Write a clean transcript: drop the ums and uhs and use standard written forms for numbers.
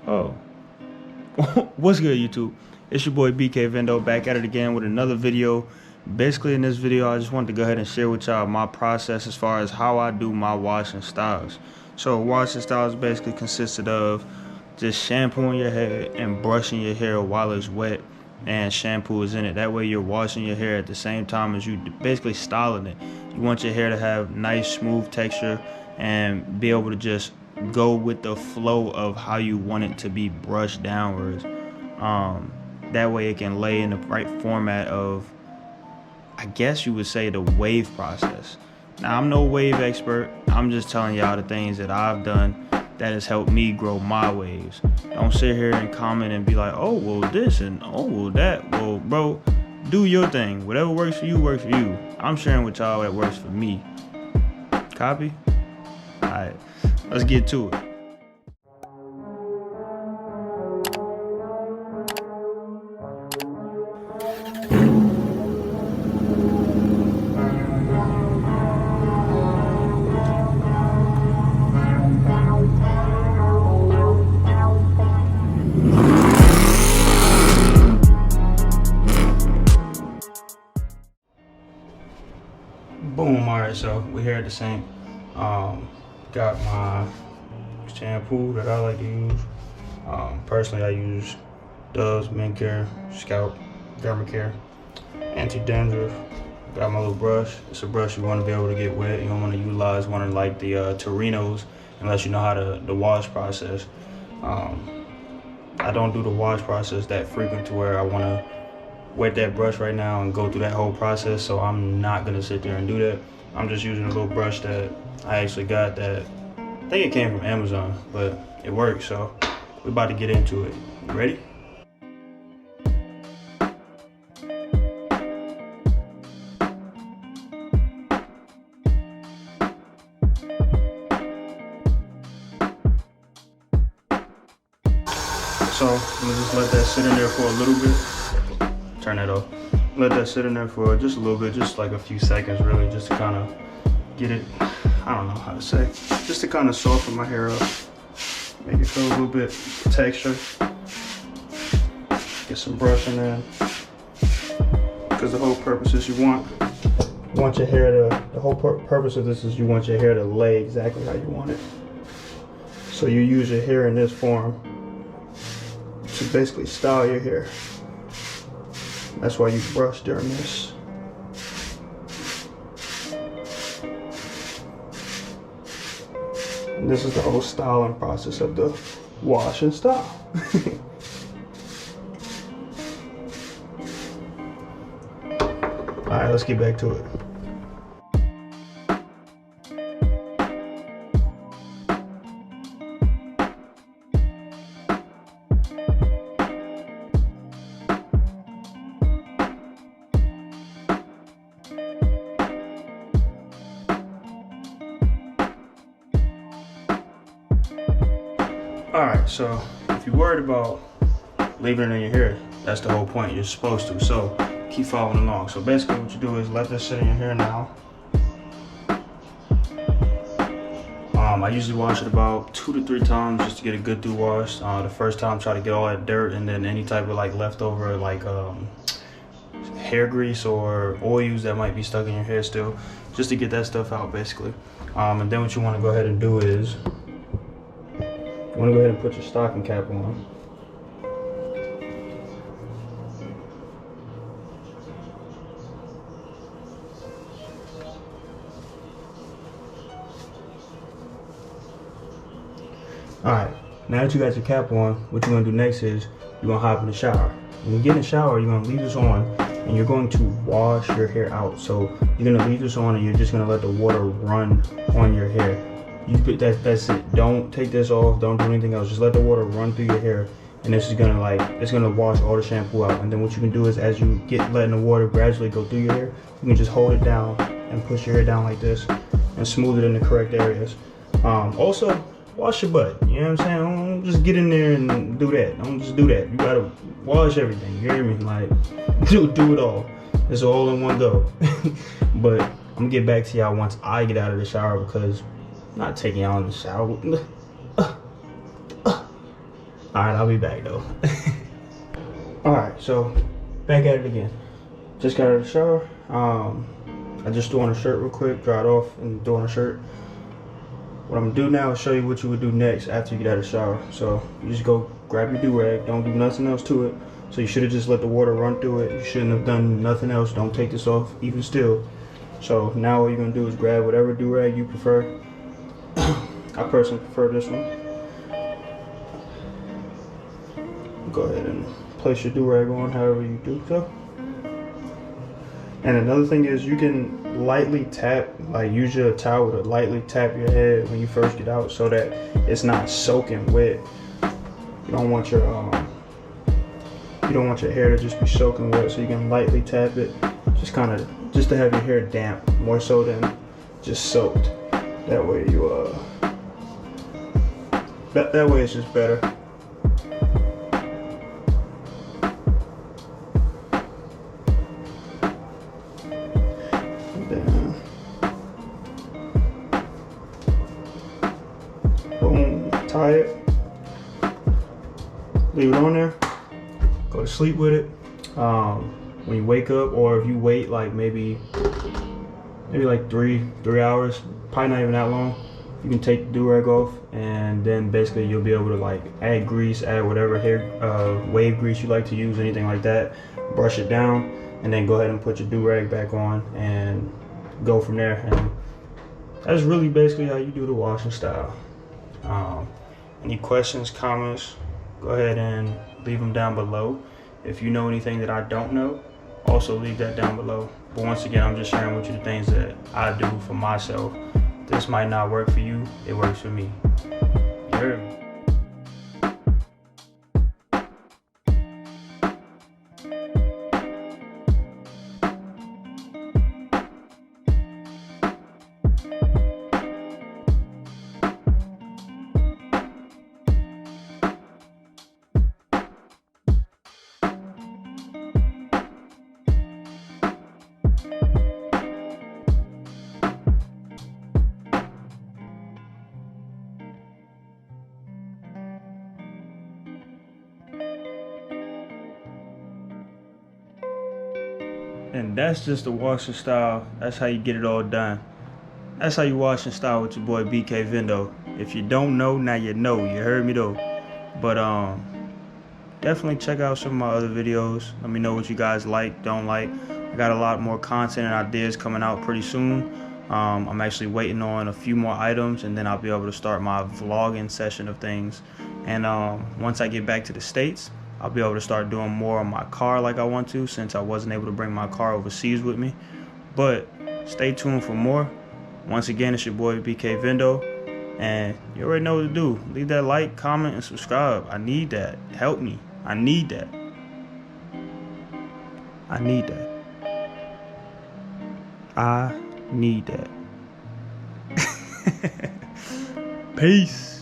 Oh, what's good, YouTube? It's your boy BK Vendo back at it again with another video. Basically, in this video, I just wanted to go ahead and share with y'all my process as far as how I do my washing styles. So, washing styles basically consisted of just shampooing your hair and brushing your hair while it's wet and shampoo is in it. That way, you're washing your hair at the same time as you basically styling it. You want your hair to have nice, smooth texture and be able to just go with the flow of how you want it to be brushed downwards. That way it can lay in the right format of, I guess you would say, the wave process. Now, I'm no wave expert. I'm just telling y'all the things that I've done that has helped me grow my waves. Don't sit here and comment and be like, oh, well, this and oh, well, that. Well, bro, do your thing. Whatever works for you, works for you. I'm sharing with y'all what works for me. Copy? All right, let's get to it. Boom. All right, so we're here at the sink. Got my shampoo that I like to use. Personally, I use Dove's Men Care, Scalp, Derma Care, Anti-Dandruff. Got my little brush. It's a brush you want to be able to get wet. You don't want to utilize one of like the Torinos unless you know how the wash process. I don't do the wash process that frequent to where I want to wet that brush right now and go through that whole process, so I'm not gonna sit there and do that. I'm just using a little brush that I actually got that I think it came from Amazon, but it works, so we're about to get into it. You ready? So I'm gonna just let that sit in there for a little bit. Turn that off. Let that sit in there for just a little bit, just like a few seconds really, just to kind of get it, I don't know how to say, just to kind of soften my hair up, make it feel a little bit texture. Get some brushing in, because the whole purpose is you want your hair to, the whole purpose of this is you want your hair to lay exactly how you want it. So you use your hair in this form to basically style your hair. That's why you brush during this. And this is the whole styling process of the wash and style. All right, let's get back to it. Alright, so if you're worried about leaving it in your hair, that's the whole point. You're supposed to. So keep following along. So basically what you do is let this sit in your hair now. I usually wash it about 2 to 3 times just to get a good through wash. The first time try to get all that dirt and then any type of like leftover like hair grease or oils that might be stuck in your hair still, just to get that stuff out basically. And then what you want to go ahead and do is you want to go ahead and put your stocking cap on. Alright, now that you got your cap on, what you're going to do next is you're going to hop in the shower. When you get in the shower, you're going to leave this on and you're going to wash your hair out. So you're going to leave this on and you're just going to let the water run on your hair. That's it. Don't take this off. Don't do anything else. Just let the water run through your hair, and this is gonna it's gonna wash all the shampoo out. And then what you can do is, as you letting the water gradually go through your hair, you can just hold it down and push your hair down like this, and smooth it in the correct areas. Also, wash your butt. You know what I'm saying? Don't just get in there and do that. Don't just do that. You gotta wash everything. You hear me? Like do it all. It's all in one go. But I'm gonna get back to y'all once I get out of the shower, because I'm not taking y'all in the shower. Alright, I'll be back though. Alright, so back at it again. Just got out of the shower. I just threw on a shirt real quick, dried off and threw on a shirt. What I'm gonna do now is show you what you would do next after you get out of the shower. So you just go grab your do-rag, don't do nothing else to it. So you should have just let the water run through it. You shouldn't have done nothing else. Don't take this off even still. So now what you're gonna do is grab whatever do-rag you prefer. I personally prefer this one. Go ahead and place your do-rag on however you do so. And another thing is you can lightly tap, like use your towel to lightly tap your head when you first get out so that it's not soaking wet. You don't want your hair to just be soaking wet, so you can lightly tap it, just to have your hair damp more so than just soaked. That way you that way it's just better. Boom, tie it, leave it on there, go to sleep with it. When you wake up, or if you wait like maybe like three hours, probably not even that long, you can take the do-rag off, and then basically you'll be able to like add grease, add whatever hair wave grease you like to use, anything like that, brush it down, and then go ahead and put your do-rag back on and go from there. And that's really basically how you do the washing style. Any questions, comments, go ahead and leave them down below. If you know anything that I don't know, also leave that down below. But once again, I'm just sharing with you the things that I do for myself. This might not work for you, it works for me. You heard me? And that's just the washing style. That's how you get it all done. That's how you wash and style with your boy BK Vendo. If you don't know, now you know. You heard me though. But definitely check out some of my other videos. Let me know what you guys like, don't like. I got a lot more content and ideas coming out pretty soon. I'm actually waiting on a few more items, and then I'll be able to start my vlogging session of things. And once I get back to the States, I'll be able to start doing more on my car like I want to, since I wasn't able to bring my car overseas with me. But stay tuned for more. Once again, it's your boy BK Vendo, and you already know what to do. Leave that like, comment, and subscribe. I need that. Help me. I need that. I need that. I need that. Peace.